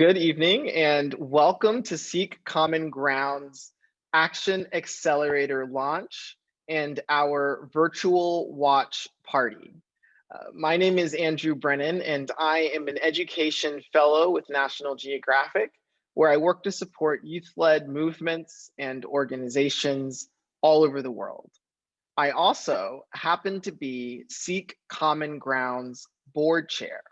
Good evening and welcome to Seek Common Ground's Action Accelerator launch and our virtual watch party. My name is Andrew Brennan and I am an education fellow with National Geographic, where I work to support youth-led movements and organizations all over the world. I also happen to be Seek Common Ground's board chair.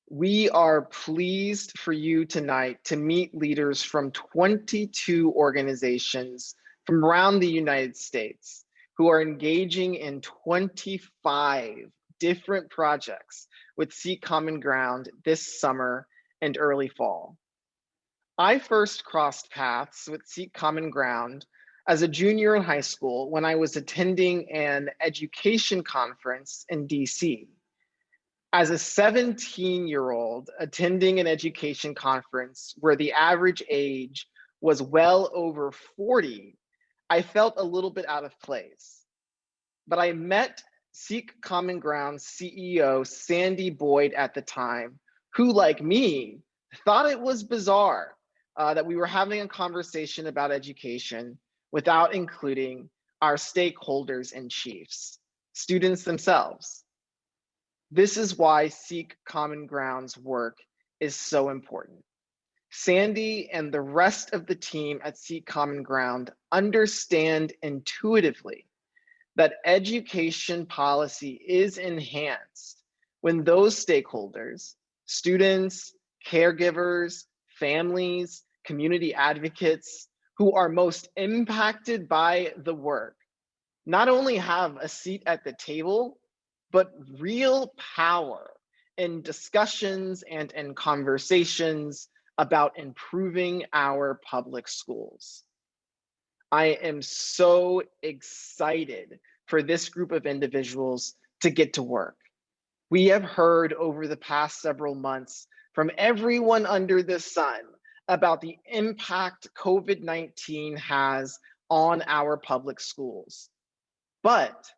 We are pleased for you tonight to meet leaders from 22 organizations from around the United States who are engaging in 25 different projects with Seek Common Ground this summer and early fall. I first crossed paths with Seek Common Ground as a junior in high school when I was attending an education conference in DC. As a 17-year-old attending an education conference where the average age was well over 40, I felt a little bit out of place. But I met Seek Common Ground CEO Sandy Boyd at the time, who, like me, thought it was bizarre that we were having a conversation about education without including our stakeholders and chiefs, students themselves. This is why Seek Common Ground's work is so important. Sandy and the rest of the team at Seek Common Ground understand intuitively that education policy is enhanced when those stakeholders, students, caregivers, families, community advocates who are most impacted by the work not only have a seat at the table, but real power in discussions and in conversations about improving our public schools. I am so excited for this group of individuals to get to work. We have heard over the past several months from everyone under the sun about the impact COVID-19 has on our public schools. But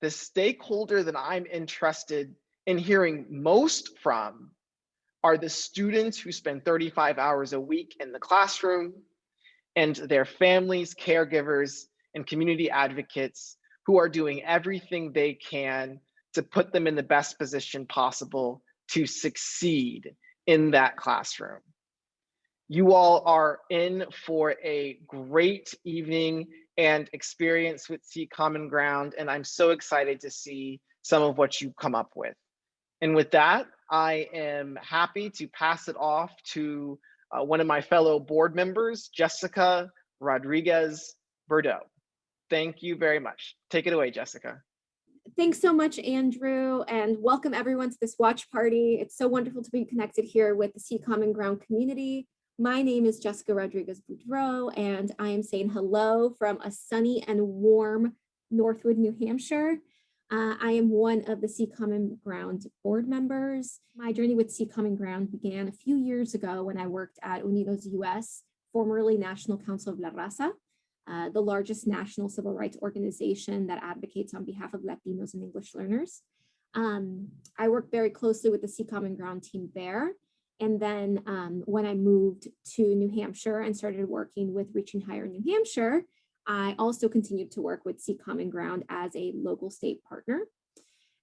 the stakeholder that I'm interested in hearing most from are the students who spend 35 hours a week in the classroom and their families, caregivers, and community advocates who are doing everything they can to put them in the best position possible to succeed in that classroom. You all are in for a great evening and experience with Seek Common Ground, and I'm so excited to see some of what you come up with. And with that, I am happy to pass it off to one of my fellow board members, Jessica Rodriguez Boudreau. Thank you very much. Take it away, Jessica. Thanks so much, Andrew, and welcome everyone to this watch party. It's so wonderful to be connected here with the Seek Common Ground community. My name is Jessica Rodriguez Boudreau, and I am saying hello from a sunny and warm Northwood, New Hampshire. I am one of the Seek Common Ground board members. My journey with Seek Common Ground began a few years ago when I worked at Unidos US, formerly National Council of La Raza, the largest national civil rights organization that advocates on behalf of Latinos and English learners. I worked very closely with the Seek Common Ground team there. And then when I moved to New Hampshire and started working with Reaching Higher New Hampshire, I also continued to work with Seek Common Ground as a local state partner.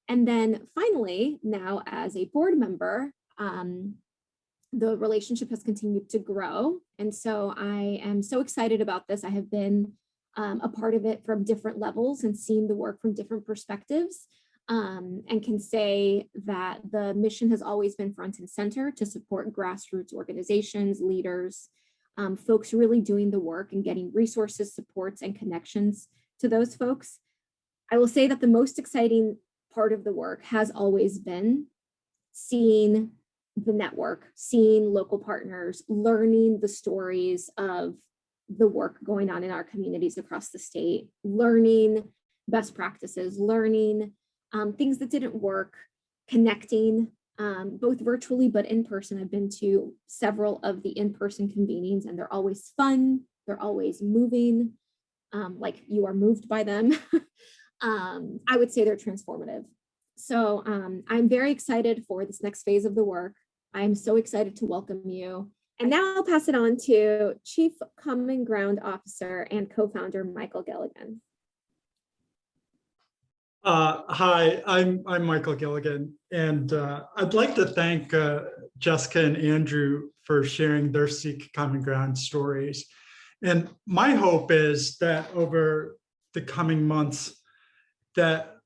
And then finally, now as a board member, the relationship has continued to grow. And so I am so excited about this. I have been a part of it from different levels and seen the work from different perspectives. And can say that the mission has always been front and center to support grassroots organizations, leaders, folks really doing the work and getting resources, supports, and connections to those folks. I will say that the most exciting part of the work has always been seeing the network, seeing local partners, learning the stories of the work going on in our communities across the state, learning best practices, learning things that didn't work, connecting both virtually but in person. I've been to several of the in-person convenings and they're always fun. They're always moving, like you are moved by them. I would say they're transformative. So I'm very excited for this next phase of the work. I'm so excited to welcome you. And now I'll pass it on to Chief Common Ground Officer and co-founder Michael Gilligan. Hi, I'm Michael Gilligan, and I'd like to thank Jessica and Andrew for sharing their Seek Common Ground stories. And my hope is that over the coming months that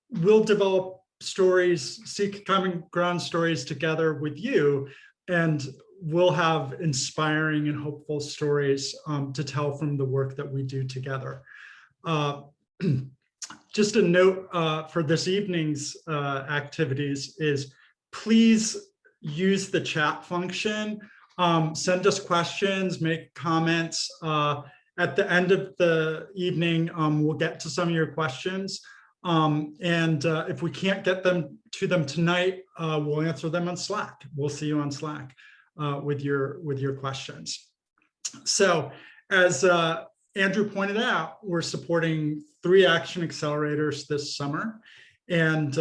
we'll develop stories, Seek Common Ground stories together with you, and we'll have inspiring and hopeful stories to tell from the work that we do together. Just a note for this evening's activities is please use the chat function. Send us questions, make comments. At the end of the evening, we'll get to some of your questions. And if we can't get to them tonight, we'll answer them on Slack. We'll see you on Slack with your questions. So as Andrew pointed out, we're supporting 3 Action Accelerators this summer, and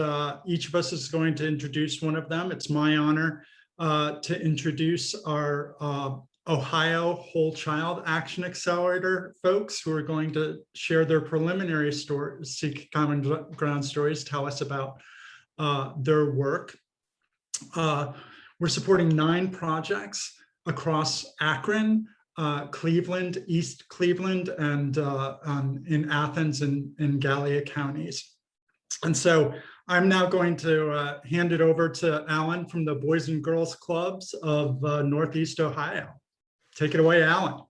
each of us is going to introduce one of them. It's my honor to introduce our Ohio Whole Child Action Accelerator folks who are going to share their preliminary stories, Seek Common Ground stories, tell us about their work. We're supporting 9 projects across Akron, Cleveland, East Cleveland, and in Athens and Gallia counties. And so I'm now going to hand it over to Alan from the Boys and Girls Clubs of Northeast Ohio. Take it away, Alan.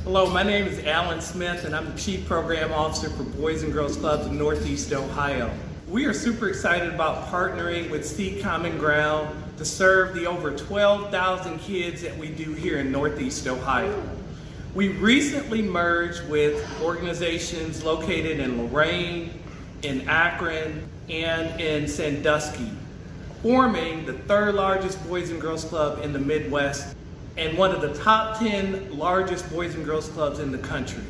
Hello, my name is Alan Smith, and I'm the Chief Program Officer for Boys and Girls Clubs of Northeast Ohio. We are super excited about partnering with Seek Common Ground to serve the over 12,000 kids that we do here in Northeast Ohio. We recently merged with organizations located in Lorain, in Akron, and in Sandusky, forming the 3rd largest Boys and Girls Club in the Midwest and one of the top 10 largest Boys and Girls Clubs in the country.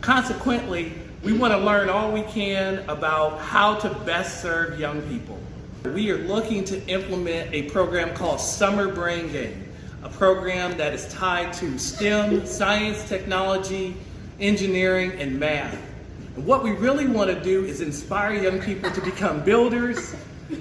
Consequently, we want to learn all we can about how to best serve young people. We are looking to implement a program called Summer Brain Game, a program that is tied to STEM, science, technology, engineering, and math. And what we really want to do is inspire young people to become builders,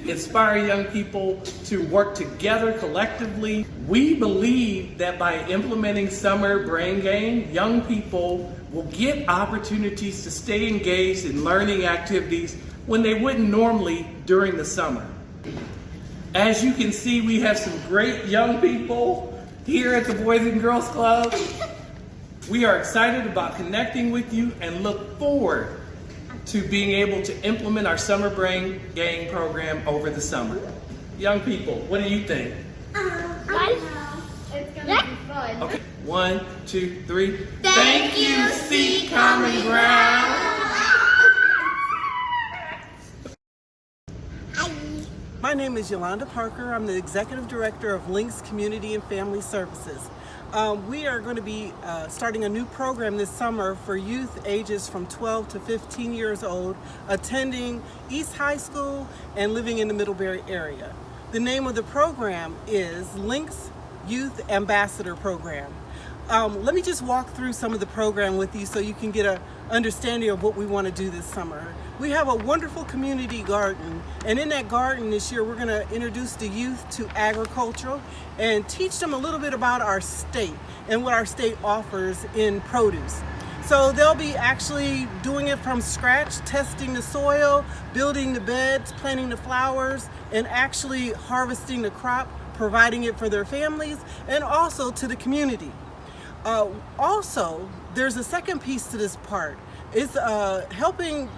inspire young people to work together collectively. We believe that by implementing Summer Brain Game, young people will get opportunities to stay engaged in learning activities when they wouldn't normally during the summer. As you can see, we have some great young people here at the Boys and Girls Club. We are excited about connecting with you and look forward to being able to implement our Summer Brain Game program over the summer. Young people, what do you think? It's gonna be fun. Okay, 1, 2, 3. Thank you, Seek Common Ground. My name is Yolanda Parker. I'm the Executive Director of Links Community and Family Services. We are going to be starting a new program this summer for youth ages from 12 to 15 years old, attending East High School and living in the Middlebury area. The name of the program is Links Youth Ambassador Program. Let me just walk through some of the program with you so you can get an understanding of what we want to do this summer. We have a wonderful community garden, and in that garden this year we're going to introduce the youth to agriculture and teach them a little bit about our state and what our state offers in produce. So they'll be actually doing it from scratch, testing the soil, building the beds, planting the flowers, and actually harvesting the crop, providing it for their families and also to the community. Also, there's a second piece to this part. It's helping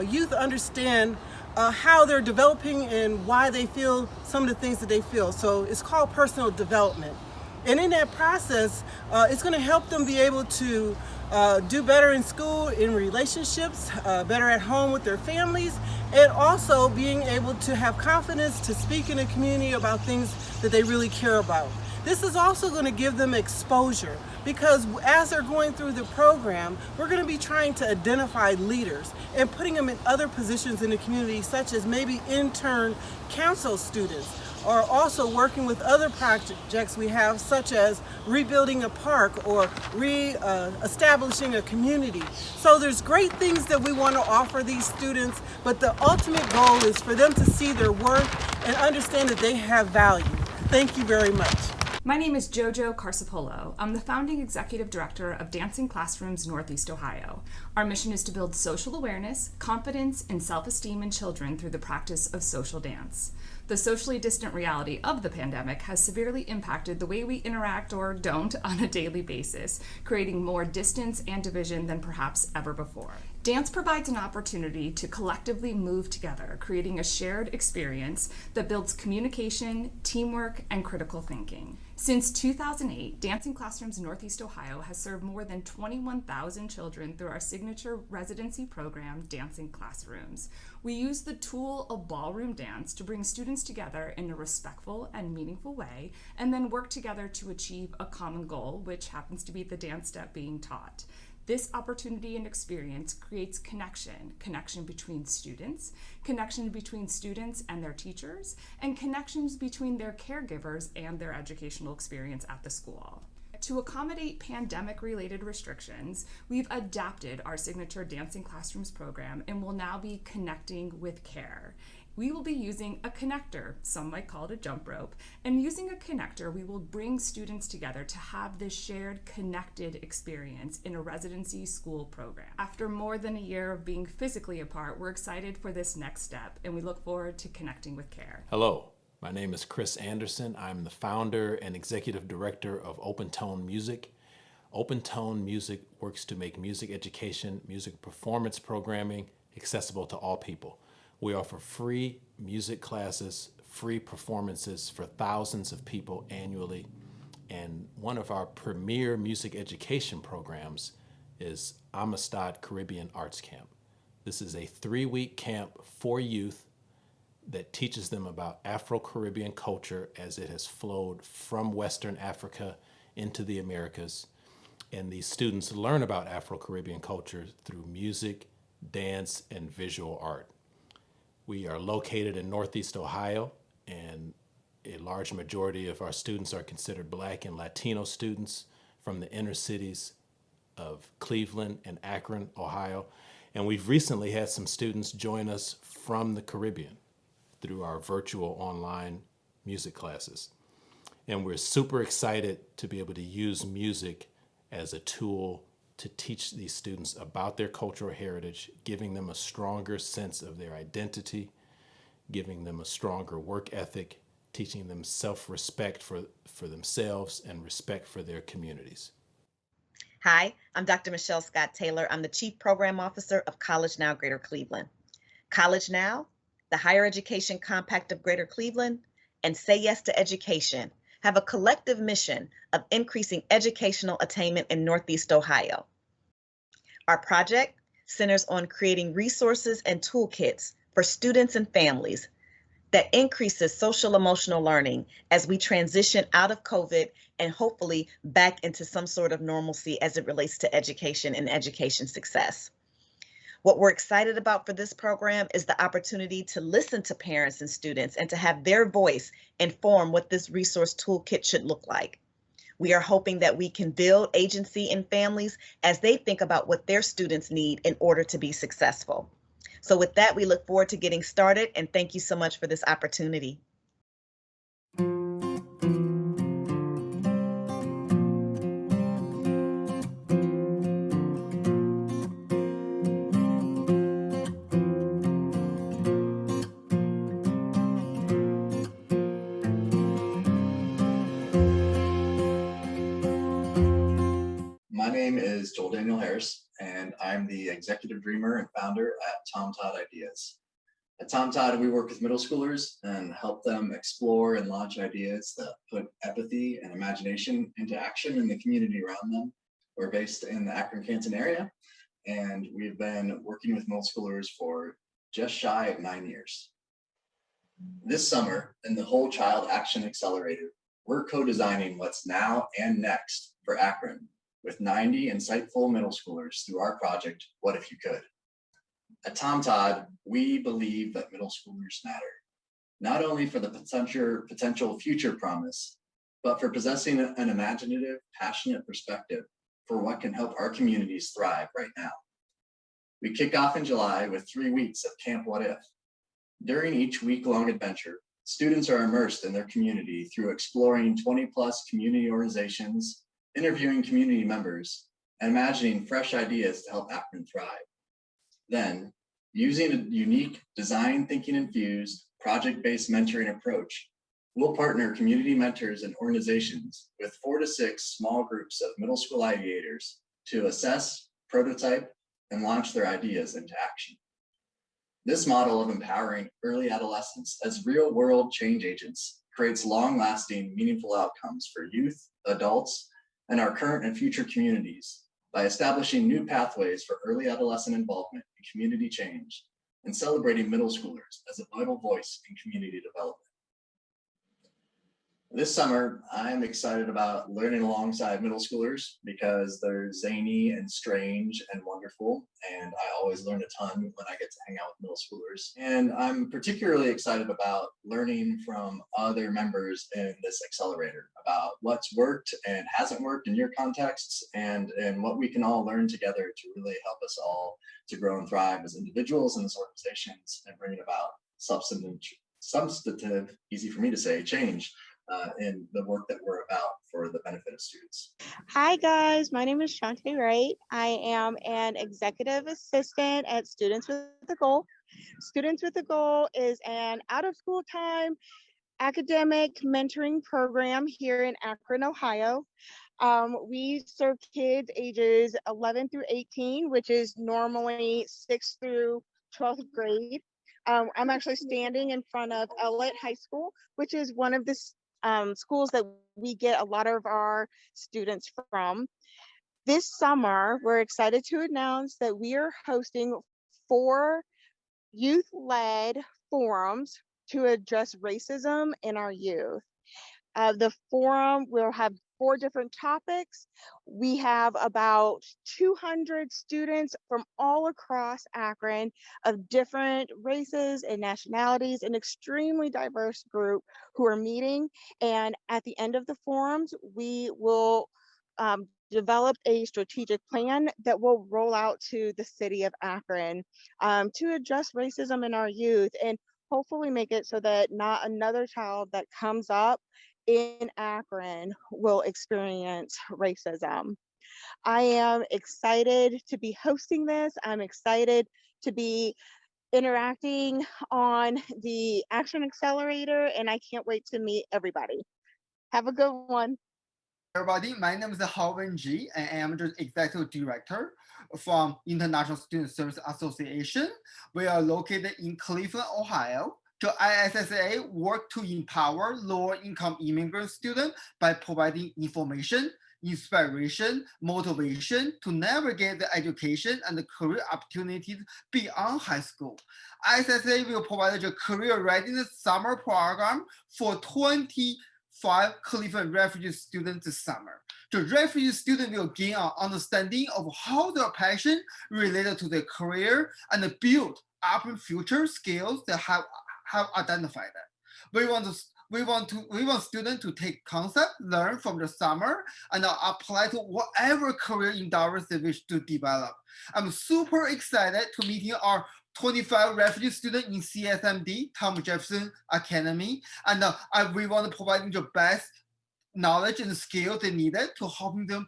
youth understand how they're developing and why they feel some of the things that they feel. So it's called personal development. And in that process, it's going to help them be able to do better in school, in relationships, better at home with their families, and also being able to have confidence to speak in the community about things that they really care about. This is also going to give them exposure, because as they're going through the program, we're going to be trying to identify leaders and putting them in other positions in the community, such as maybe intern council students, or also working with other projects we have, such as rebuilding a park or establishing a community. So there's great things that we want to offer these students, but the ultimate goal is for them to see their worth and understand that they have value. Thank you very much. My name is Jo Caruso. I'm the founding executive director of Dancing Classrooms Northeast Ohio. Our mission is to build social awareness, confidence, and self-esteem in children through the practice of social dance. The socially distant reality of the pandemic has severely impacted the way we interact or don't on a daily basis, creating more distance and division than perhaps ever before. Dance provides an opportunity to collectively move together, creating a shared experience that builds communication, teamwork, and critical thinking. Since 2008, Dancing Classrooms Northeast Ohio has served more than 21,000 children through our signature residency program, Dancing Classrooms. We use the tool of ballroom dance to bring students together in a respectful and meaningful way, and then work together to achieve a common goal, which happens to be the dance step being taught. This opportunity and experience creates connection between students and their teachers, and connections between their caregivers and their educational experience at the school. To accommodate pandemic-related restrictions, we've adapted our signature Dancing Classrooms program and will now be connecting with care. We will be using a connector, some might call it a jump rope, and using a connector, we will bring students together to have this shared connected experience in a residency school program. After more than a year of being physically apart, we're excited for this next step, and we look forward to connecting with care. Hello, my name is Chris Anderson. I'm the founder and executive director of Open Tone Music. Open Tone Music works to make music education, music performance programming accessible to all people. We offer free music classes, free performances for thousands of people annually. And one of our premier music education programs is Amistad Caribbean Arts Camp. This is a 3-week camp for youth that teaches them about Afro-Caribbean culture as it has flowed from Western Africa into the Americas. And these students learn about Afro-Caribbean culture through music, dance, and visual art. We are located in Northeast Ohio, and a large majority of our students are considered Black and Latino students from the inner cities of Cleveland and Akron, Ohio. And we've recently had some students join us from the Caribbean through our virtual online music classes. And we're super excited to be able to use music as a tool to teach these students about their cultural heritage, giving them a stronger sense of their identity, giving them a stronger work ethic, teaching them self-respect for themselves and respect for their communities. Hi, I'm Dr. Michelle Scott Taylor. I'm the Chief Program Officer of College Now Greater Cleveland. College Now, the Higher Education Compact of Greater Cleveland, and Say Yes to Education have a collective mission of increasing educational attainment in Northeast Ohio. Our project centers on creating resources and toolkits for students and families that increases social emotional learning as we transition out of COVID and hopefully back into some sort of normalcy as it relates to education and education success. What we're excited about for this program is the opportunity to listen to parents and students and to have their voice inform what this resource toolkit should look like. We are hoping that we can build agency in families as they think about what their students need in order to be successful. So with that, we look forward to getting started, and thank you so much for this opportunity. My name is Joel Daniel Harris, and I'm the executive dreamer and founder at Tom Todd Ideas. At Tom Todd, we work with middle schoolers and help them explore and launch ideas that put empathy and imagination into action in the community around them. We're based in the Akron-Canton area, and we've been working with middle schoolers for just shy of 9 years. This summer, in the Whole Child Action Accelerator, we're co-designing what's now and next for Akron with 90 insightful middle schoolers through our project, What If You Could? At Tom Todd, we believe that middle schoolers matter, not only for the potential future promise, but for possessing an imaginative, passionate perspective for what can help our communities thrive right now. We kick off in July with 3 weeks of Camp What If. During each week-long adventure, students are immersed in their community through exploring 20+ community organizations, interviewing community members, and imagining fresh ideas to help Akron thrive. Then, using a unique design thinking infused, project-based mentoring approach, we'll partner community mentors and organizations with 4 to 6 small groups of middle school ideators to assess, prototype, and launch their ideas into action. This model of empowering early adolescents as real-world change agents creates long-lasting, meaningful outcomes for youth, adults, and our current and future communities by establishing new pathways for early adolescent involvement in community change and celebrating middle schoolers as a vital voice in community development. This summer, I'm excited about learning alongside middle schoolers because they're zany and strange and wonderful, and I always learn a ton when I get to hang out with middle schoolers. And I'm particularly excited about learning from other members in this accelerator about what's worked and hasn't worked in your contexts, and what we can all learn together to really help us all to grow and thrive as individuals and as organizations and bringing about substantive, easy for me to say, change in the work that we're about for the benefit of students. Hi guys, my name is Shaunte Wright. I am an executive assistant at Students with a Goal. Students with a Goal is an out of school time academic mentoring program here in Akron, Ohio. We serve kids ages 11 through 18, which is normally 6th through 12th grade. I'm actually standing in front of Elliott High School, which is one of the schools that we get a lot of our students from. This summer, we're excited to announce that we are hosting 4 youth-led forums to address racism in our youth. The forum will have 4 different topics. We have about 200 students from all across Akron of different races and nationalities, an extremely diverse group who are meeting. And at the end of the forums, we will develop a strategic plan that will roll out to the city of Akron to address racism in our youth and hopefully make it so that not another child that comes up in Akron will experience racism. I am excited to be hosting this. I'm excited to be interacting on the Action Accelerator, and I can't wait to meet everybody. Have a good one. Everybody, my name is Irwin G. I am the Executive Director from International Student Service Association. We are located in Cleveland, Ohio. The ISSA work to empower lower-income immigrant students by providing information, inspiration, motivation to navigate the education and the career opportunities beyond high school. ISSA will provide the career readiness summer program for 25 Cleveland refugee students this summer. The refugee student will gain an understanding of how their passion related to their career and build up future skills that have identified that. We want students to take concept, learn from the summer, and apply to whatever career endeavors they wish to develop. I'm super excited to meeting our 25 refugee students in CSMD, Thomas Jefferson Academy, and we want to provide them the best knowledge and skills they needed to helping them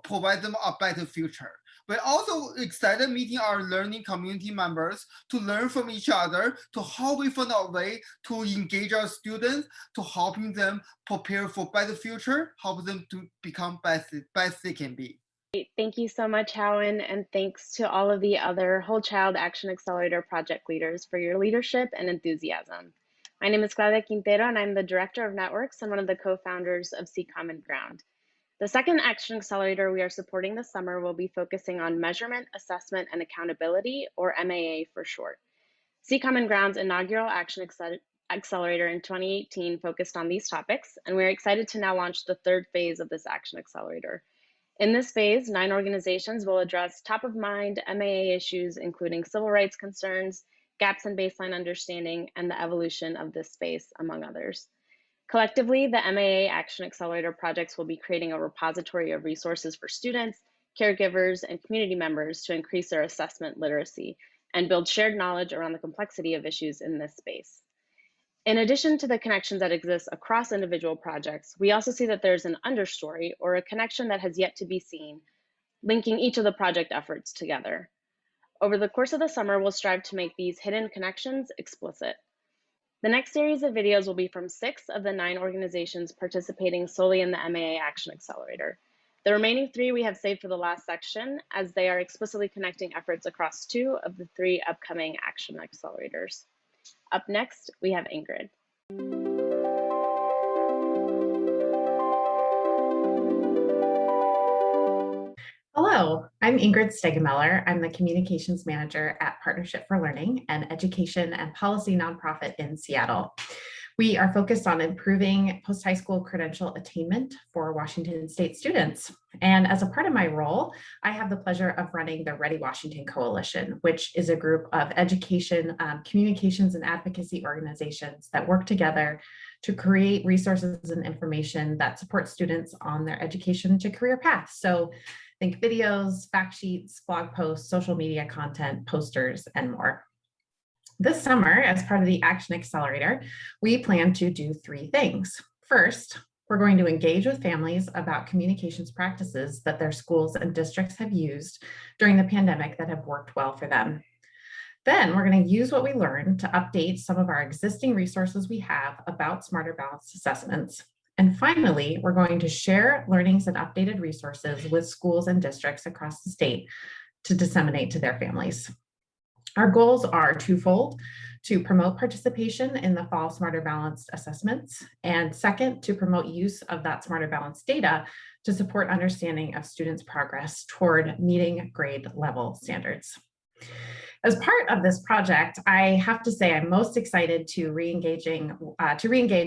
provide them a better future. We're also excited meeting our learning community members to learn from each other, to how we find a way to engage our students, to helping them prepare for better future, help them to become best they can be. Thank you so much, Howen, and thanks to all of the other Whole Child Action Accelerator project leaders for your leadership and enthusiasm. My name is Claude Q, and I'm the Director of Networks and one of the co-founders of Seek Common Ground. The second Action Accelerator we are supporting this summer will be focusing on measurement, assessment, and accountability, or MAA for short. Seek Common Ground's inaugural Action Accelerator in 2018 focused on these topics, and we're excited to now launch the third phase of this Action Accelerator. In this phase, 9 organizations will address top-of-mind MAA issues, including civil rights concerns, gaps in baseline understanding, and the evolution of this space, among others. Collectively, the MAA Action Accelerator projects will be creating a repository of resources for students, caregivers, and community members to increase their assessment literacy and build shared knowledge around the complexity of issues in this space. In addition to the connections that exist across individual projects, we also see that there's an understory or a connection that has yet to be seen, linking each of the project efforts together. Over the course of the summer, we'll strive to make these hidden connections explicit. The next series of videos will be from 6 of the 9 organizations participating solely in the MAA Action Accelerator. The remaining 3 we have saved for the last section, as they are explicitly connecting efforts across 2 of the 3 upcoming Action Accelerators. Up next, we have Ingrid. Hello, I'm Ingrid Stegemeller. I'm the Communications Manager at Partnership for Learning, an education and policy nonprofit in Seattle. We are focused on improving post-high school credential attainment for Washington State students. And as a part of my role, I have the pleasure of running the Ready Washington Coalition, which is a group of education, communications, and advocacy organizations that work together to create resources and information that support students on their education to career paths. So think videos, fact sheets, blog posts, social media content, posters, and more. This summer, as part of the Action Accelerator, we plan to do 3 things. First, we're going to engage with families about communications practices that their schools and districts have used during the pandemic that have worked well for them. Then we're going to use what we learned to update some of our existing resources we have about smarter balanced assessments. And finally, we're going to share learnings and updated resources with schools and districts across the state to disseminate to their families. Our goals are twofold: to promote participation in the fall Smarter Balanced assessments, and second, to promote use of that Smarter Balanced data to support understanding of students' progress toward meeting grade level standards. As part of this project, I have to say I'm most excited to re-engage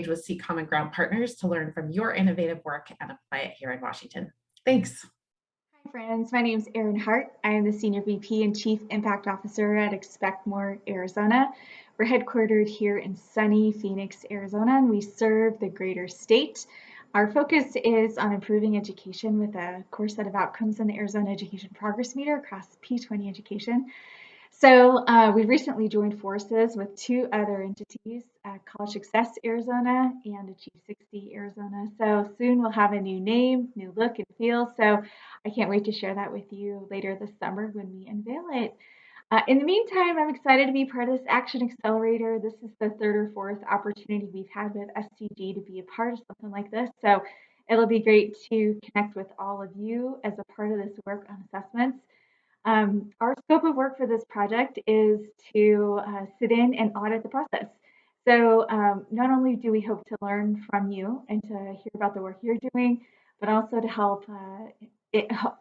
with Seek Common Ground partners to learn from your innovative work and apply it here in Washington. Thanks. Hi friends, my name is Erin Hart. I am the Senior VP and Chief Impact Officer at Expect More, Arizona. We're headquartered here in sunny Phoenix, Arizona, and we serve the greater state. Our focus is on improving education with a core set of outcomes in the Arizona Education Progress Meter across P20 education. So we recently joined forces with 2 other entities, College Success Arizona and Achieve 60 Arizona. So soon we'll have a new name, new look and feel. So I can't wait to share that with you later this summer when we unveil it. In the meantime, I'm excited to be part of this Action Accelerator. This is the 3rd or 4th opportunity we've had with SCG to be a part of something like this. So it'll be great to connect with all of you as a part of this work on assessments. Our scope of work for this project is to sit in and audit the process. So not only do we hope to learn from you and to hear about the work you're doing, but also to help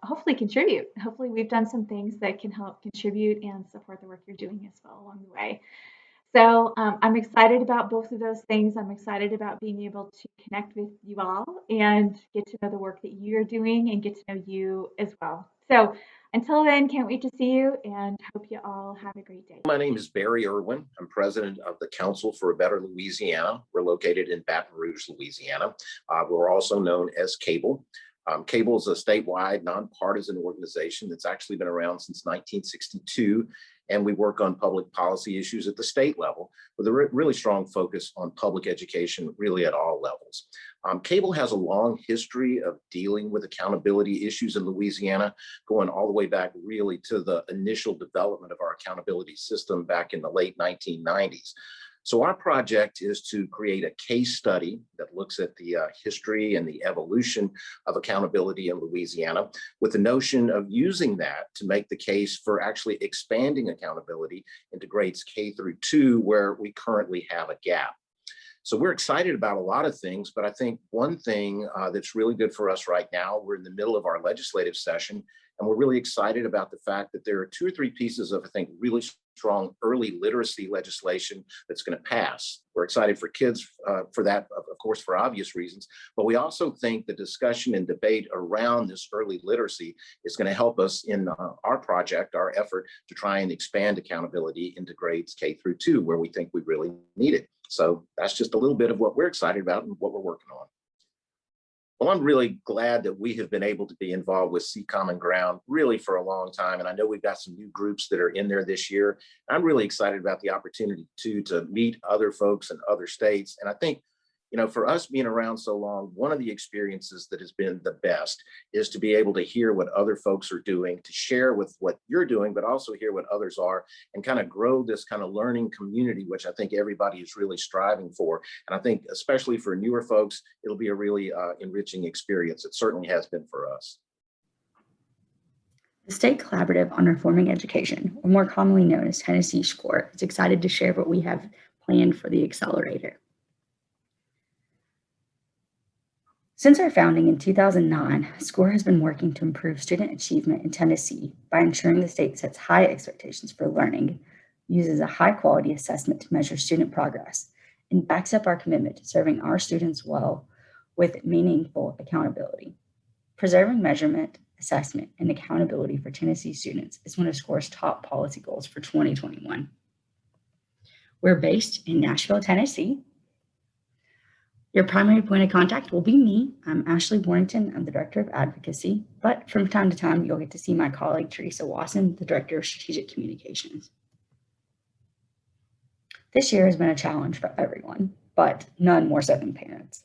hopefully contribute. Hopefully we've done some things that can help contribute and support the work you're doing as well along the way. So I'm excited about both of those things. I'm excited about being able to connect with you all and get to know the work that you're doing and get to know you as well. So until then, can't wait to see you and hope you all have a great day. My name is Barry Irwin. I'm president of the Council for a Better Louisiana. We're located in Baton Rouge, Louisiana. We're also known as CABLE. CABLE is a statewide nonpartisan organization that's actually been around since 1962. And we work on public policy issues at the state level with a really strong focus on public education, really at all levels. CABLE has a long history of dealing with accountability issues in Louisiana, going all the way back really to the initial development of our accountability system back in the late 1990s. So our project is to create a case study that looks at the history and the evolution of accountability in Louisiana, with the notion of using that to make the case for actually expanding accountability into grades K through 2, where we currently have a gap. So we're excited about a lot of things, but I think one thing that's really good for us right now, we're in the middle of our legislative session, and we're really excited about the fact that there are 2 or 3 pieces of, I think, really strong early literacy legislation that's going to pass. We're excited for kids for that, of course, for obvious reasons, but we also think the discussion and debate around this early literacy is going to help us in our project, our effort to try and expand accountability into grades K through 2, where we think we really need it. So that's just a little bit of what we're excited about and what we're working on. Well, I'm really glad that we have been able to be involved with Seek Common Ground really for a long time. And I know we've got some new groups that are in there this year. I'm really excited about the opportunity to meet other folks in other states. And I think, you know, for us being around so long, one of the experiences that has been the best is to be able to hear what other folks are doing, to share with what you're doing, but also hear what others are and kind of grow this kind of learning community, which I think everybody is really striving for. And I think especially for newer folks, it'll be a really enriching experience. It certainly has been for us. The State Collaborative on Reforming Education, or more commonly known as Tennessee SCORE, is excited to share what we have planned for the Accelerator. Since our founding in 2009, SCORE has been working to improve student achievement in Tennessee by ensuring the state sets high expectations for learning, uses a high-quality assessment to measure student progress, and backs up our commitment to serving our students well with meaningful accountability. Preserving measurement, assessment, and accountability for Tennessee students is one of SCORE's top policy goals for 2021. We're based in Nashville, Tennessee. Your primary point of contact will be me. I'm Ashley Warrington. I'm the Director of Advocacy, but from time to time, you'll get to see my colleague, Teresa Wasson, the Director of Strategic Communications. This year has been a challenge for everyone, but none more so than parents.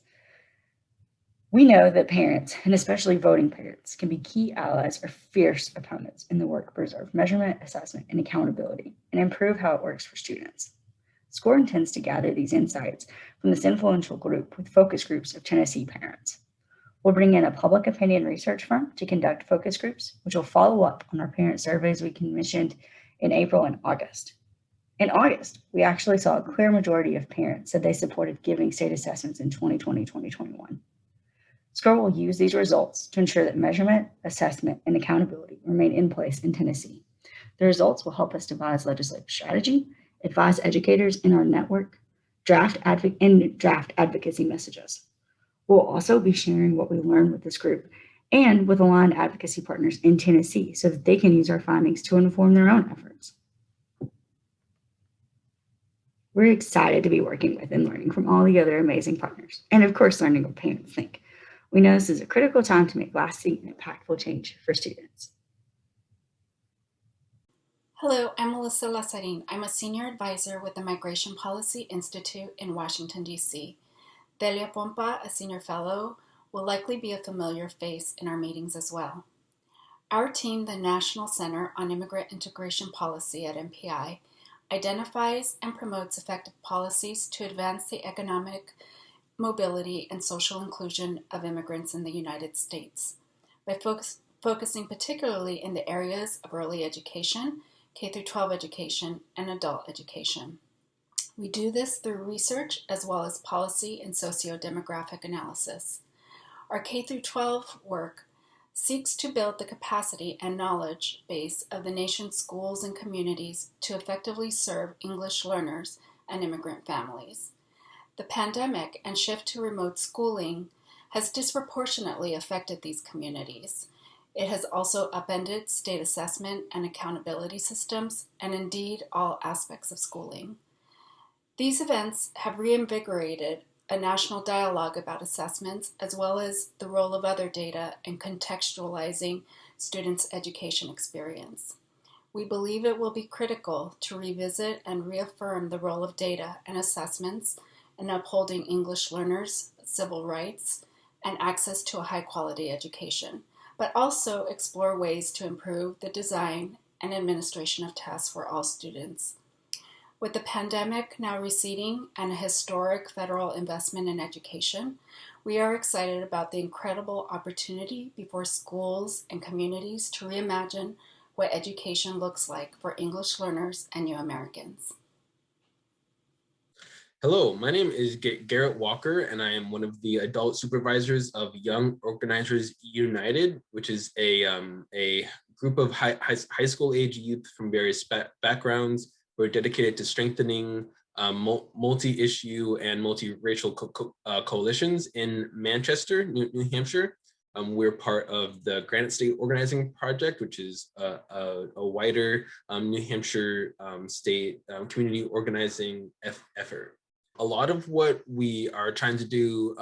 We know that parents, and especially voting parents, can be key allies or fierce opponents in the work to preserve measurement, assessment, and accountability, and improve how it works for students. SCORE intends to gather these insights from this influential group with focus groups of Tennessee parents. We'll bring in a public opinion research firm to conduct focus groups, which will follow up on our parent surveys we commissioned in April and August. In August, we actually saw a clear majority of parents said they supported giving state assessments in 2020-2021. SCORE will use these results to ensure that measurement, assessment, and accountability remain in place in Tennessee. The results will help us devise legislative strategy, advise educators in our network, draft advocacy messages. We'll also be sharing what we learned with this group and with aligned advocacy partners in Tennessee so that they can use our findings to inform their own efforts. We're excited to be working with and learning from all the other amazing partners, and of course, learning what parents think. We know this is a critical time to make lasting and impactful change for students. Hello, I'm Melissa Lasserin. I'm a senior advisor with the Migration Policy Institute in Washington, D.C. Delia Pompa, a senior fellow, will likely be a familiar face in our meetings as well. Our team, the National Center on Immigrant Integration Policy at MPI, identifies and promotes effective policies to advance the economic mobility and social inclusion of immigrants in the United States by focusing particularly in the areas of early education, K-12 education, and adult education. We do this through research as well as policy and socio-demographic analysis. Our K-12 work seeks to build the capacity and knowledge base of the nation's schools and communities to effectively serve English learners and immigrant families. The pandemic and shift to remote schooling has disproportionately affected these communities. It has also upended state assessment and accountability systems, and indeed all aspects of schooling. These events have reinvigorated a national dialogue about assessments, as well as the role of other data in contextualizing students' education experience. We believe it will be critical to revisit and reaffirm the role of data and assessments in upholding English learners' civil rights and access to a high-quality education, but also explore ways to improve the design and administration of tests for all students. With the pandemic now receding and a historic federal investment in education, we are excited about the incredible opportunity before schools and communities to reimagine what education looks like for English learners and new Americans. Hello, my name is Garrett Walker, and I am one of the adult supervisors of Young Organizers United, which is a group of high school age youth from various backgrounds We're dedicated to strengthening multi-issue and multiracial coalitions in Manchester, New Hampshire. We're part of the Granite State Organizing Project, which is a wider New Hampshire state community organizing effort. A lot of what we are trying to do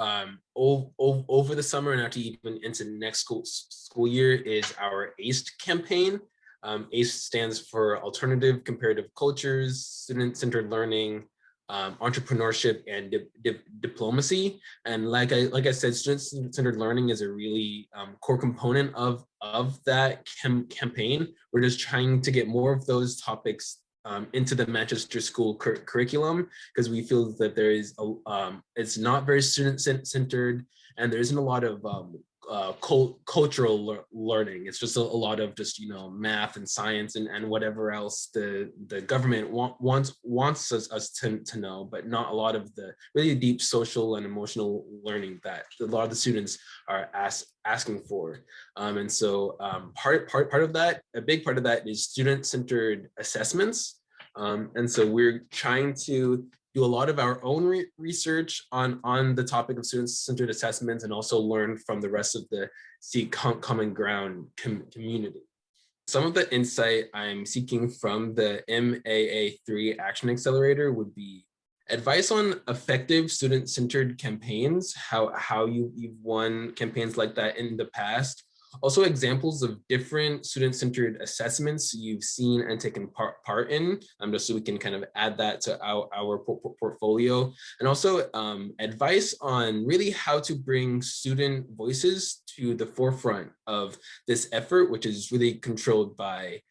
over the summer and actually even into next school year is our ACE campaign. ACE stands for Alternative Comparative Cultures, Student-Centered Learning, entrepreneurship, and diplomacy. And like I said, student-centered learning is a really core component of that campaign. We're just trying to get more of those topics into the Manchester School curriculum, because we feel that there is it's not very student-centered, and there isn't a lot of cultural learning. It's just a lot of just, math and science and whatever else the government wants us to know, but not a lot of the really deep social and emotional learning that a lot of the students are asking for. And so part of that, a big part of that is student-centered assessments. And so we're trying to do a lot of our own research on the topic of student-centered assessments, and also learn from the rest of the Seek Common Ground community. Some of the insight I'm seeking from the MAA3 Action Accelerator would be advice on effective student-centered campaigns, how you've won campaigns like that in the past. Also, examples of different student-centered assessments you've seen and taken part in, just so we can kind of add that to our portfolio. And also advice on really how to bring student voices to the forefront of this effort, which is really controlled by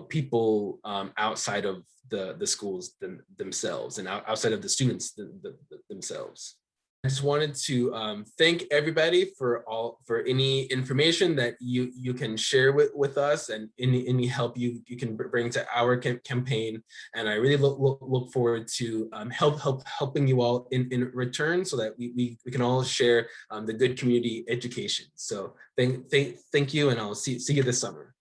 people outside of the schools themselves, and outside of the students themselves. I just wanted to thank everybody for any information that you can share with us, and any help you can bring to our campaign. And I really look forward to helping you all in return, so that we can all share the good community education. So thank you, and I'll see you this summer.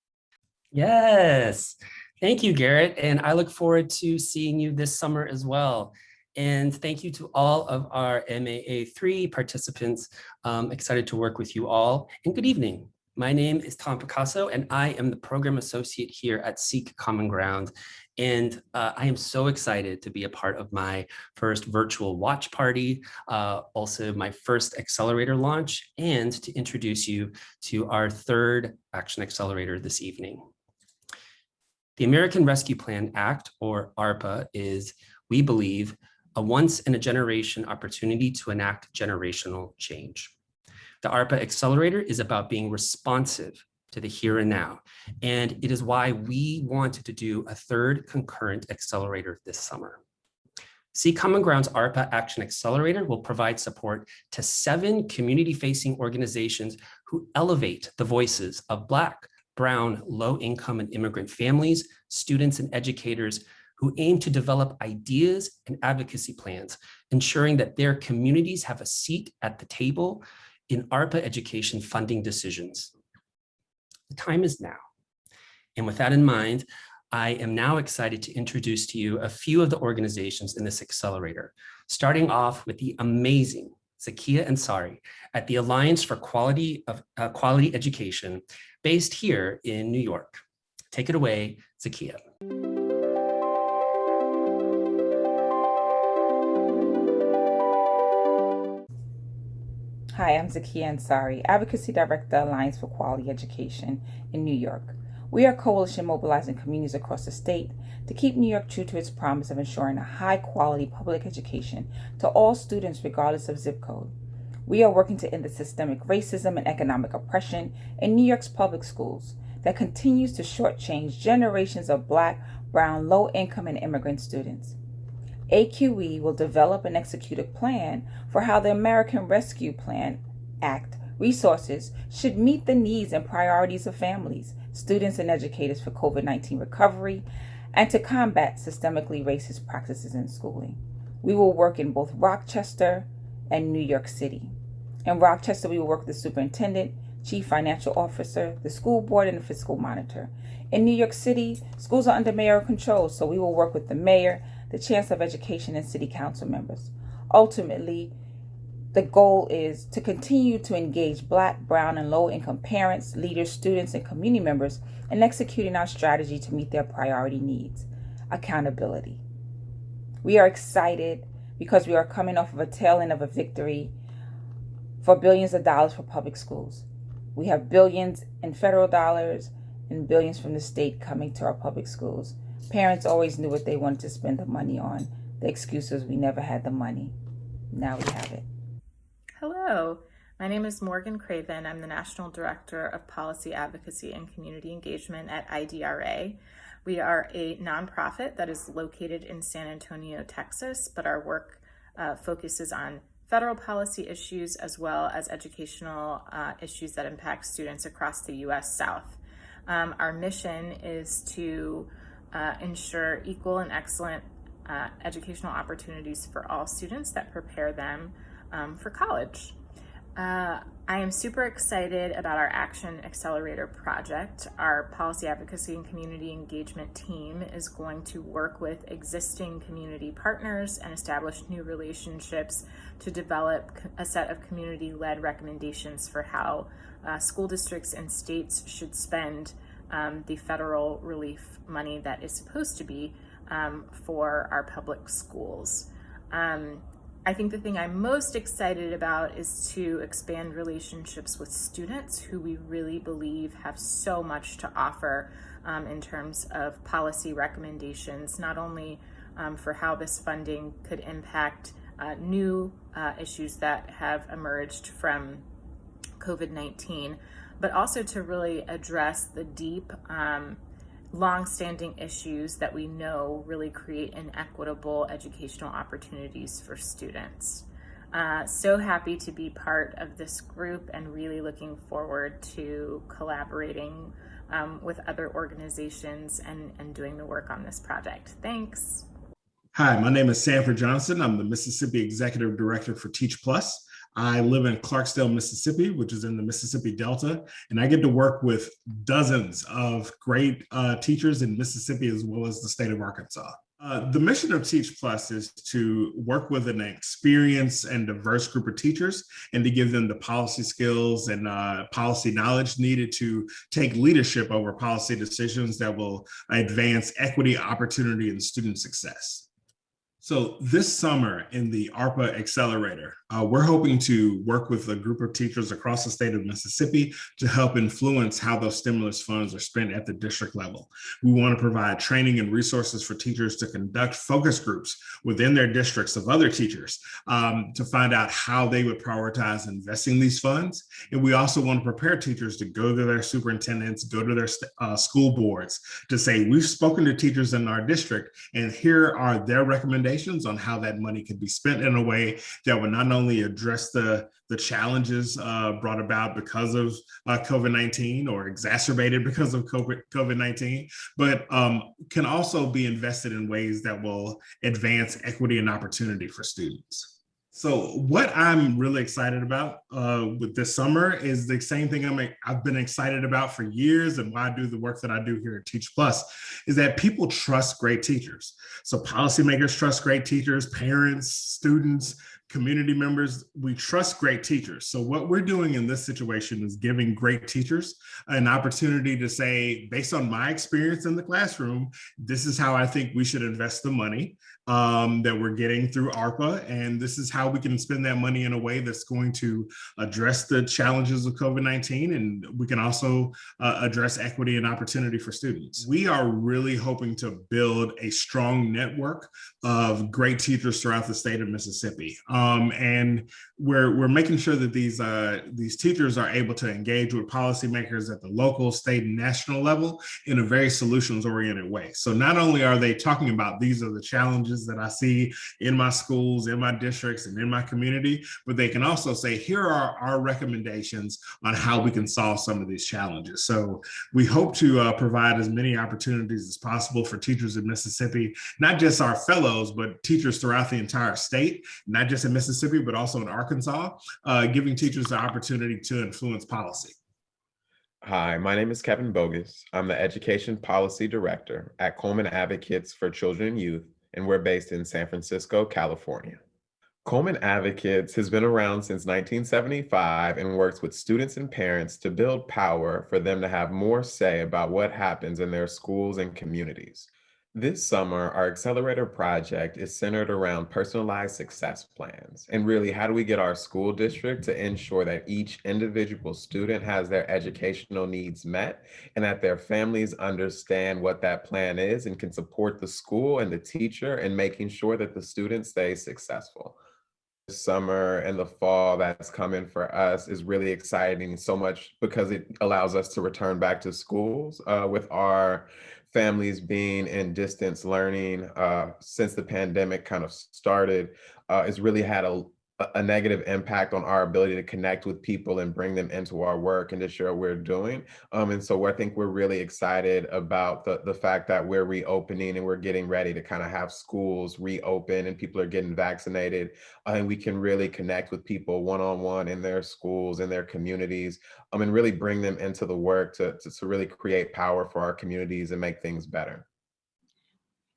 Yes, thank you, Garrett. And I look forward to seeing you this summer as well. And thank you to all of our MAA3 participants. Excited to work with you all. And good evening. My name is Tom Picasso, and I am the program associate here at Seek Common Ground. And I am so excited to be a part of my first virtual watch party, also my first accelerator launch, and to introduce you to our third Action Accelerator this evening. The American Rescue Plan Act, or ARPA, is, we believe, a once-in-a-generation opportunity to enact generational change. The ARPA Accelerator is about being responsive to the here and now, and it is why we wanted to do a third concurrent accelerator this summer. Seek Common Ground's ARPA Action Accelerator will provide support to 7 community-facing organizations who elevate the voices of Black, Brown, low-income and immigrant families, students, and educators who aim to develop ideas and advocacy plans, ensuring that their communities have a seat at the table in ARPA education funding decisions. The time is now. And with that in mind, I am now excited to introduce to you a few of the organizations in this accelerator, starting off with the amazing Zakiya Ansari at the Alliance for Quality Education, based here in New York. Take it away, Zakiya. Hi, I'm Zakiya Ansari, Advocacy Director, Alliance for Quality Education in New York. We are a coalition mobilizing communities across the state to keep New York true to its promise of ensuring a high-quality public education to all students regardless of zip code. We are working to end the systemic racism and economic oppression in New York's public schools that continues to shortchange generations of Black, Brown, low-income, and immigrant students. AQE will develop and execute a plan for how the American Rescue Plan Act resources should meet the needs and priorities of families, students, and educators for COVID-19 recovery, and to combat systemically racist practices in schooling. We will work in both Rochester and New York City. In Rochester, we will work with the superintendent, chief financial officer, the school board, and the fiscal monitor. In New York City, schools are under mayoral control, so we will work with the mayor, the chancellor of education, and city council members. Ultimately, the goal is to continue to engage Black, brown, and low-income parents, leaders, students, and community members in executing our strategy to meet their priority needs. Accountability. We are excited because we are coming off of a tail end of a victory for billions of dollars for public schools. We have billions in federal dollars and billions from the state coming to our public schools. Parents always knew what they wanted to spend the money on. The excuse was we never had the money. Now we have it. Hello, my name is Morgan Craven. I'm the National Director of Policy Advocacy and Community Engagement at IDRA. We are a nonprofit that is located in San Antonio, Texas, but our work focuses on federal policy issues as well as educational issues that impact students across the U.S. South. Our mission is to ensure equal and excellent educational opportunities for all students that prepare them for college. I am super excited about our Action Accelerator project. Our policy advocacy and community engagement team is going to work with existing community partners and establish new relationships to develop a set of community-led recommendations for how school districts and states should spend the federal relief money that is supposed to be for our public schools. I think the thing I'm most excited about is to expand relationships with students who we really believe have so much to offer in terms of policy recommendations, not only for how this funding could impact new issues that have emerged from COVID-19, but also to really address the deep long-standing issues that we know really create inequitable educational opportunities for students. So happy to be part of this group and really looking forward to collaborating with other organizations and doing the work on this project. Thanks. Hi, my name is Sanford Johnson. I'm the Mississippi Executive Director for Teach Plus. I live in Clarksdale, Mississippi, which is in the Mississippi Delta, and I get to work with dozens of great teachers in Mississippi as well as the state of Arkansas. The mission of Teach Plus is to work with an experienced and diverse group of teachers and to give them the policy skills and policy knowledge needed to take leadership over policy decisions that will advance equity, opportunity, and student success. So this summer in the ARPA Accelerator, we're hoping to work with a group of teachers across the state of Mississippi to help influence how those stimulus funds are spent at the district level. We want to provide training and resources for teachers to conduct focus groups within their districts of other teachers to find out how they would prioritize investing these funds. And we also want to prepare teachers to go to their superintendents, go to their school boards to say, we've spoken to teachers in our district and here are their recommendations on how that money could be spent in a way that would not only address the challenges brought about because of COVID-19 or exacerbated because of COVID-19, but can also be invested in ways that will advance equity and opportunity for students. So what I'm really excited about with this summer is the same thing I've been excited about for years, and why I do the work that I do here at Teach Plus, is that people trust great teachers. So policymakers trust great teachers, parents, students, community members, we trust great teachers. So what we're doing in this situation is giving great teachers an opportunity to say, based on my experience in the classroom, this is how I think we should invest the money that we're getting through ARPA. And this is how we can spend that money in a way that's going to address the challenges of COVID-19. And we can also address equity and opportunity for students. We are really hoping to build a strong network of great teachers throughout the state of Mississippi. And we're making sure that these teachers are able to engage with policymakers at the local, state, and national level in a very solutions-oriented way. So not only are they talking about these are the challenges that I see in my schools, in my districts, and in my community, but they can also say, here are our recommendations on how we can solve some of these challenges. So we hope to provide as many opportunities as possible for teachers in Mississippi, not just our fellows, but teachers throughout the entire state, not just in Mississippi, but also in Arkansas, giving teachers the opportunity to influence policy. Hi, my name is Kevin Bogus. I'm the Education Policy Director at Coleman Advocates for Children and Youth, and we're based in San Francisco, California. Coleman Advocates has been around since 1975 and works with students and parents to build power for them to have more say about what happens in their schools and communities. This summer, our Accelerator project is centered around personalized success plans. And really, how do we get our school district to ensure that each individual student has their educational needs met and that their families understand what that plan is and can support the school and the teacher in making sure that the student stays successful? Summer and the fall that's coming for us is really exciting so much because it allows us to return back to schools with our families being in distance learning since the pandemic kind of started. It's really had a negative impact on our ability to connect with people and bring them into our work and to share what we're doing. And so I think we're really excited about the fact that we're reopening and we're getting ready to kind of have schools reopen and people are getting vaccinated. And we can really connect with people one-on-one in their schools, in their communities, and really bring them into the work to really create power for our communities and make things better.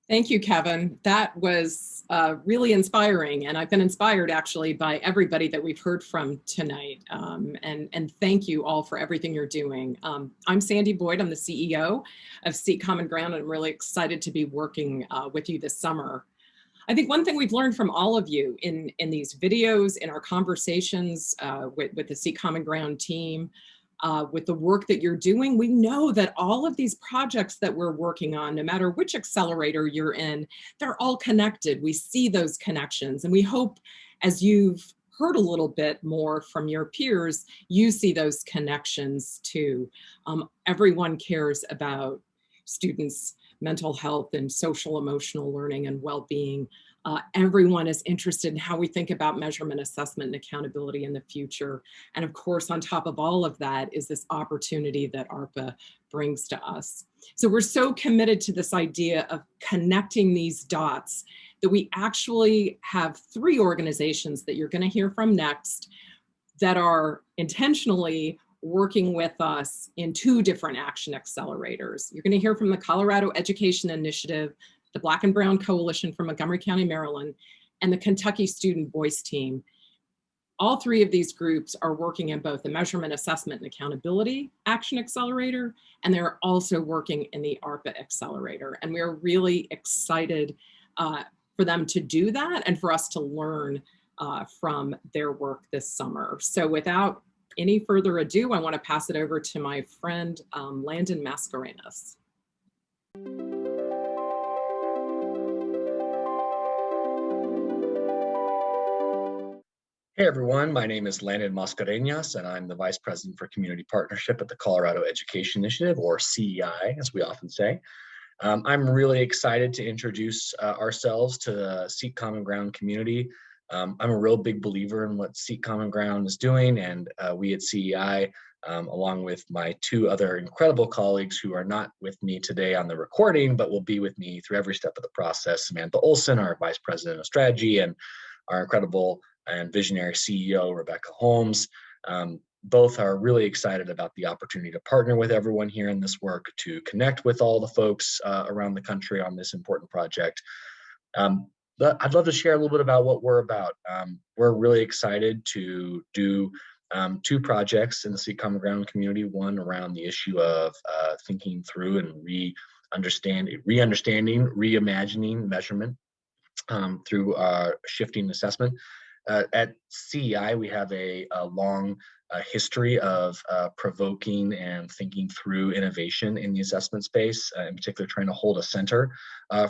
Thank you, Kevin. That was really inspiring. And I've been inspired actually by everybody that we've heard from tonight. And thank you all for everything you're doing. I'm Sandy Boyd. I'm the CEO of Seek Common Ground. And I'm really excited to be working with you this summer. I think one thing we've learned from all of you in these videos, in our conversations with the Seek Common Ground team, with the work that you're doing, we know that all of these projects that we're working on, no matter which accelerator you're in, they're all connected. We see those connections, and we hope as you've heard a little bit more from your peers, you see those connections too. Everyone cares about students' mental health and social emotional learning and well-being. Everyone is interested in how we think about measurement, assessment, and accountability in the future. And of course, on top of all of that is this opportunity that ARPA brings to us. So we're so committed to this idea of connecting these dots that we actually have 3 organizations that you're going to hear from next that are intentionally working with us in 2 different action accelerators. You're going to hear from the Colorado Education Initiative, the Black and Brown Coalition from Montgomery County, Maryland, and the Kentucky Student Voice Team. All 3 of these groups are working in both the Measurement, Assessment, and Accountability Action Accelerator, and they're also working in the ARPA Accelerator. And we're really excited for them to do that and for us to learn from their work this summer. So without any further ado, I want to pass it over to my friend, Landon Mosca. Hey everyone, my name is Landon Mosca, and I'm the Vice President for Community Partnership at the Colorado Education Initiative, or CEI, as we often say. I'm really excited to introduce ourselves to the Seek Common Ground community. I'm a real big believer in what Seek Common Ground is doing, and we at CEI, along with my 2 other incredible colleagues who are not with me today on the recording, but will be with me through every step of the process, Samantha Olson, our Vice President of Strategy, and our incredible and visionary CEO, Rebecca Holmes. Both are really excited about the opportunity to partner with everyone here in this work, to connect with all the folks around the country on this important project. I'd love to share a little bit about what we're about. We're really excited to do 2 projects in the Seek Common Ground community, one around the issue of thinking through and re-understanding, reimagining measurement through shifting assessment. At CEI, we have a long history of provoking and thinking through innovation in the assessment space, in particular trying to hold a center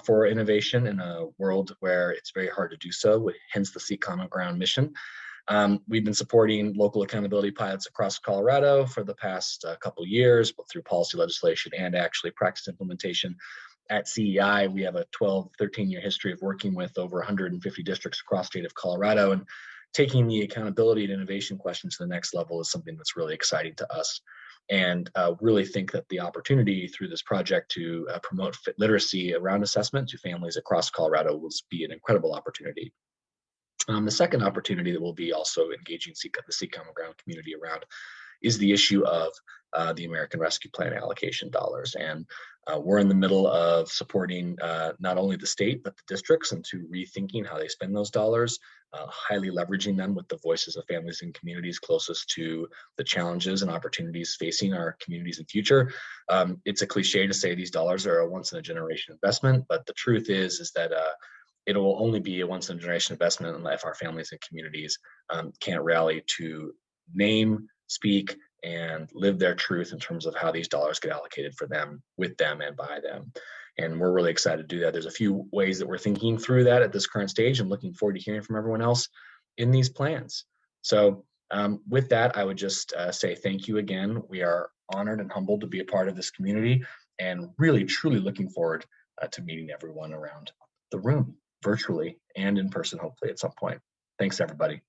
for innovation in a world where it's very hard to do so, hence the Seek Common Ground mission. We've been supporting local accountability pilots across Colorado for the past couple years, both through policy legislation and actually practice implementation. At CEI, we have a 13-year history of working with over 150 districts across the state of Colorado, and taking the accountability and innovation question to the next level is something that's really exciting to us. And really think that the opportunity through this project to promote literacy around assessment to families across Colorado will be an incredible opportunity. The second opportunity that we'll be also engaging the Sikh Common Ground community around is the issue of the American Rescue Plan allocation dollars. And we're in the middle of supporting not only the state, but the districts into rethinking how they spend those dollars, highly leveraging them with the voices of families and communities closest to the challenges and opportunities facing our communities in future. It's a cliche to say these dollars are a once in a generation investment, but the truth is that it will only be a once in a generation investment if our families and communities can't rally to name, speak, and live their truth in terms of how these dollars get allocated for them, with them, and by them. And we're really excited to do that. There's a few ways that we're thinking through that at this current stage and looking forward to hearing from everyone else in these plans. So with that, I would just say thank you again. We are honored and humbled to be a part of this community and really, truly looking forward to meeting everyone around the room, virtually and in person, hopefully at some point. Thanks, everybody.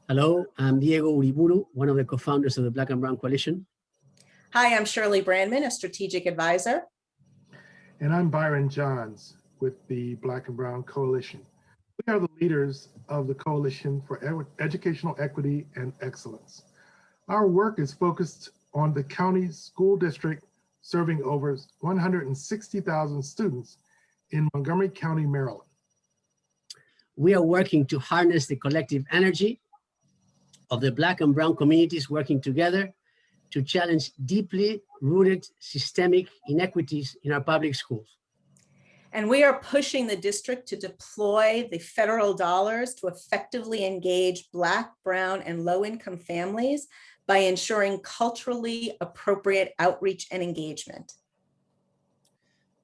Hello, I'm Diego Uriburu, one of the co-founders of the Black and Brown Coalition. Hi, I'm Shirley Brandman, a strategic advisor. And I'm Byron Johns with the Black and Brown Coalition. We are the leaders of the Coalition for Educational Equity and Excellence. Our work is focused on the county school district serving over 160,000 students in Montgomery County, Maryland. We are working to harness the collective energy of the Black and Brown communities working together to challenge deeply rooted systemic inequities in our public schools. And we are pushing the district to deploy the federal dollars to effectively engage Black, Brown, and low-income families by ensuring culturally appropriate outreach and engagement.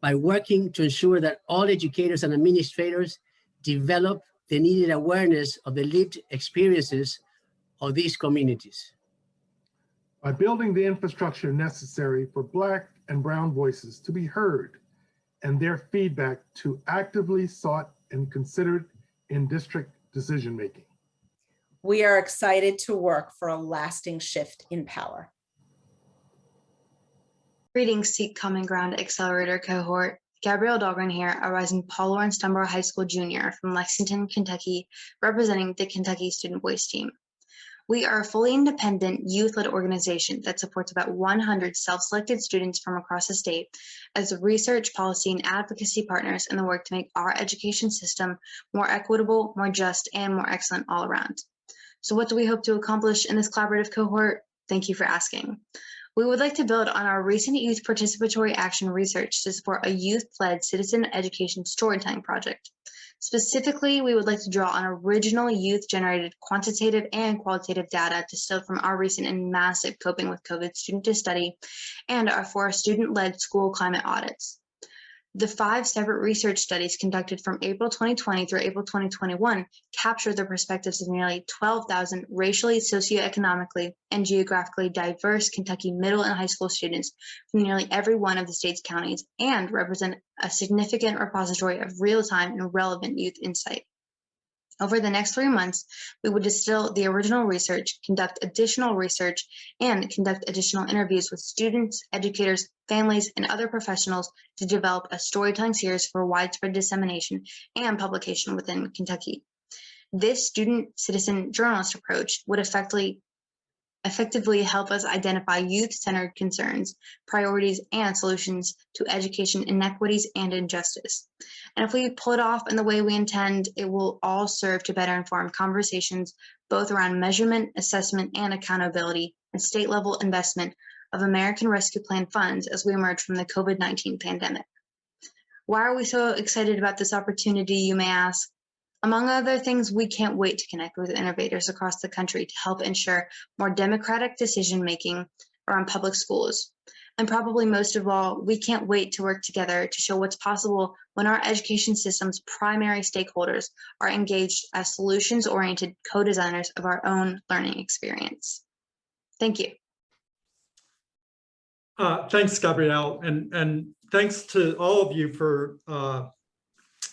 By working to ensure that all educators and administrators develop the needed awareness of the lived experiences of these communities. By building the infrastructure necessary for Black and Brown voices to be heard and their feedback to actively sought and considered in district decision-making. We are excited to work for a lasting shift in power. Greetings, Sikh Common Ground Accelerator cohort. Gabrielle Dahlgren here, a rising Paul Laurence Dunbar High School junior from Lexington, Kentucky, representing the Kentucky Student Voice Team. We are a fully independent youth-led organization that supports about 100 self-selected students from across the state as research, policy, and advocacy partners in the work to make our education system more equitable, more just, and more excellent all around. So what do we hope to accomplish in this collaborative cohort? Thank you for asking. We would like to build on our recent youth participatory action research to support a youth-led citizen education storytelling project. Specifically, we would like to draw on original youth-generated quantitative and qualitative data distilled from our recent and massive Coping with COVID Student to Study and our 4 student-led school climate audits. The 5 separate research studies conducted from April 2020 through April 2021 captured the perspectives of nearly 12,000 racially, socioeconomically, and geographically diverse Kentucky middle and high school students from nearly every one of the state's counties and represent a significant repository of real-time and relevant youth insight. Over the next 3 months, we would distill the original research, conduct additional research, and conduct additional interviews with students, educators, families, and other professionals to develop a storytelling series for widespread dissemination and publication within Kentucky. This student-citizen journalist approach would effectively help us identify youth-centered concerns, priorities, and solutions to education inequities and injustice. And if we pull it off in the way we intend, it will all serve to better inform conversations both around measurement, assessment, and accountability and state-level investment of American Rescue Plan funds as we emerge from the COVID-19 pandemic. Why are we so excited about this opportunity, you may ask? Among other things, we can't wait to connect with innovators across the country to help ensure more democratic decision-making around public schools. And probably most of all, we can't wait to work together to show what's possible when our education system's primary stakeholders are engaged as solutions-oriented co-designers of our own learning experience. Thank you. Thanks, Gabrielle, and thanks to all of you for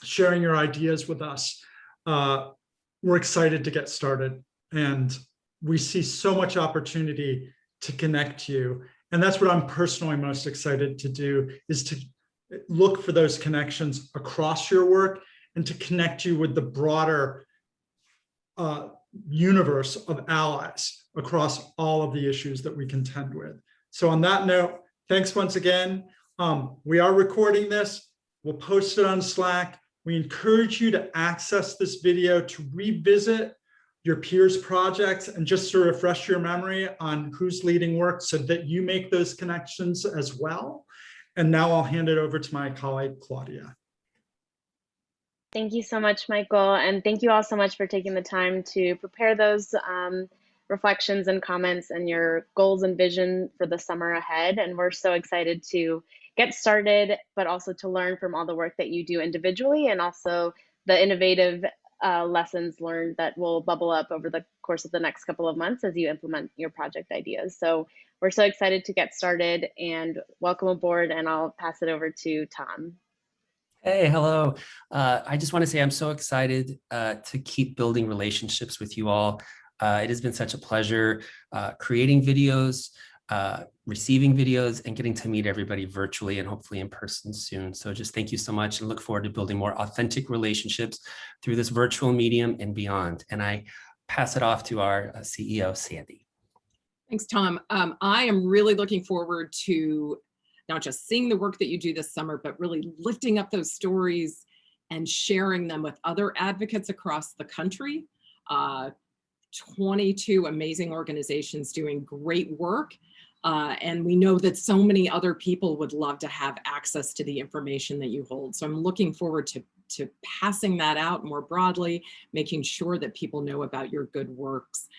sharing your ideas with us. We're excited to get started, and we see so much opportunity to connect you. And that's what I'm personally most excited to do, is to look for those connections across your work and to connect you with the broader universe of allies across all of the issues that we contend with. So on that note, thanks once again. We are recording this. We'll post it on Slack. We encourage you to access this video to revisit your peers' projects and just to refresh your memory on who's leading work so that you make those connections as well. And now I'll hand it over to my colleague, Claudia. Thank you so much, Michael. And thank you all so much for taking the time to prepare those reflections and comments and your goals and vision for the summer ahead. And we're so excited to get started, but also to learn from all the work that you do individually and also the innovative lessons learned that will bubble up over the course of the next couple of months as you implement your project ideas. So we're so excited to get started and welcome aboard, and I'll pass it over to Tom. Hey, hello. I just want to say I'm so excited to keep building relationships with you all. It has been such a pleasure creating videos, receiving videos, and getting to meet everybody virtually and hopefully in person soon. So just thank you so much and look forward to building more authentic relationships through this virtual medium and beyond. And I pass it off to our CEO, Sandy. Thanks, Tom. I am really looking forward to not just seeing the work that you do this summer, but really lifting up those stories and sharing them with other advocates across the country. 22 amazing organizations doing great work. And we know that so many other people would love to have access to the information that you hold. So I'm looking forward to passing that out more broadly, making sure that people know about your good works.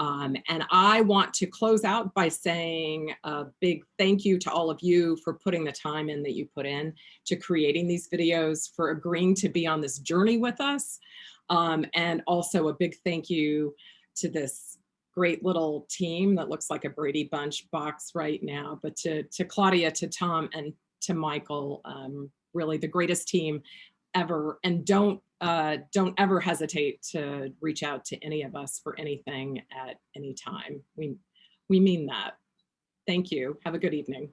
And I want to close out by saying a big thank you to all of you for putting the time in that you put in to creating these videos, for agreeing to be on this journey with us. And also a big thank you to this great little team that looks like a Brady Bunch box right now, but to Claudia, to Tom, and to Michael, really the greatest team ever. And don't ever hesitate to reach out to any of us for anything at any time. We mean that. Thank you. Have a good evening.